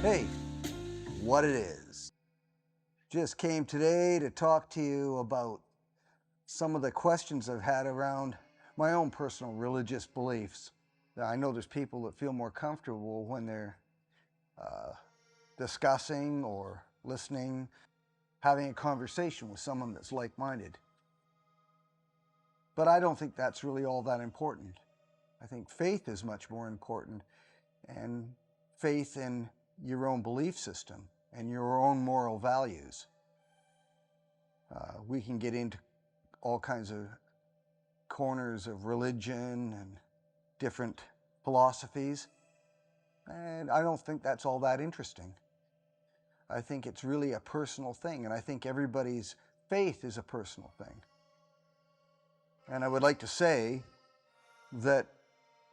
Hey, what it is. Just came today to talk to you about some of the questions I've had around my own personal religious beliefs. I know there's people that feel more comfortable when they're discussing or listening, having a conversation with someone that's like-minded. But I don't think that's really all that important. I think faith is much more important, and faith in your own belief system and your own moral values. We can get into all kinds of corners of religion and different philosophies, and I don't think that's all that interesting. I think it's really a personal thing, and I think everybody's faith is a personal thing. And I would like to say that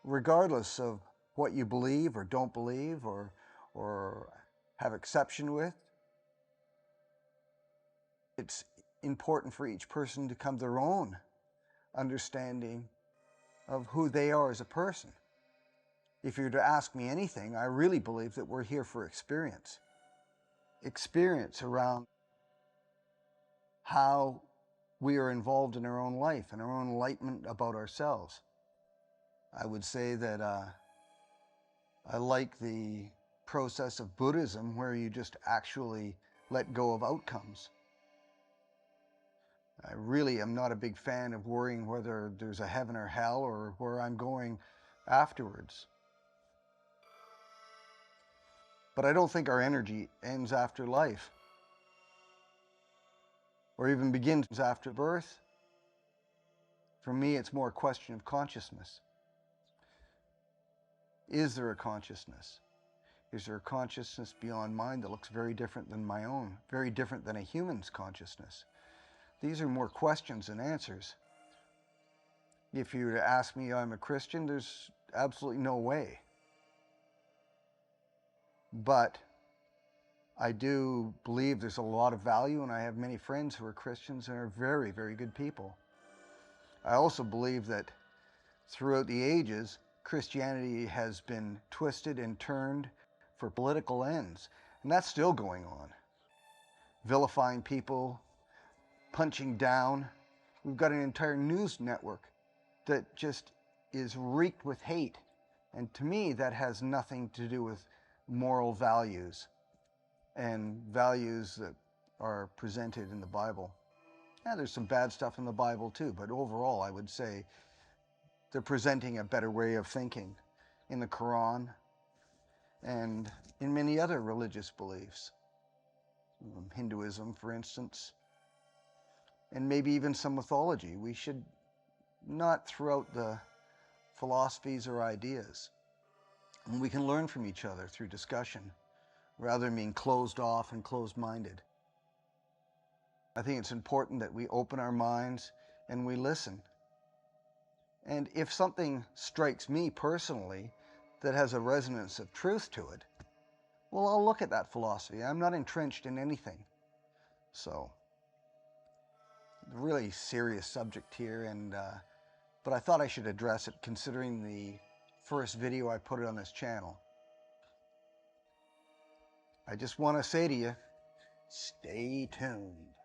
regardless of what you believe or don't believe or have exception with, it's important for each person to come to their own understanding of who they are as a person. If you were to ask me anything, I really believe that we're here for experience. Experience around how we are involved in our own life and our own enlightenment about ourselves. I would say that I like the process of Buddhism where you just actually let go of outcomes. I really am not a big fan of worrying whether there's a heaven or hell or where I'm going afterwards. But I don't think our energy ends after life or even begins after birth. For me, it's more a question of consciousness. Is there a consciousness? Is there a consciousness beyond mine that looks very different than my own, very different than a human's consciousness? These are more questions than answers. If you were to ask me, I'm a Christian, there's absolutely no way. But I do believe there's a lot of value, and I have many friends who are Christians and are very, very good people. I also believe that throughout the ages, Christianity has been twisted and turned for political ends, and that's still going on. Vilifying people, punching down. We've got an entire news network that just is reeked with hate. And to me, that has nothing to do with moral values and values that are presented in the Bible. Yeah, there's some bad stuff in the Bible too, but overall, I would say they're presenting a better way of thinking in the Quran and in many other religious beliefs. Hinduism, for instance, and maybe even some mythology. We should not throw out the philosophies or ideas. And we can learn from each other through discussion, rather than being closed off and closed-minded. I think it's important that we open our minds and we listen. And if something strikes me personally that has a resonance of truth to it, well, I'll look at that philosophy. I'm not entrenched in anything. So, really serious subject here, but I thought I should address it considering the first video I put on this channel. I just want to say to you, stay tuned.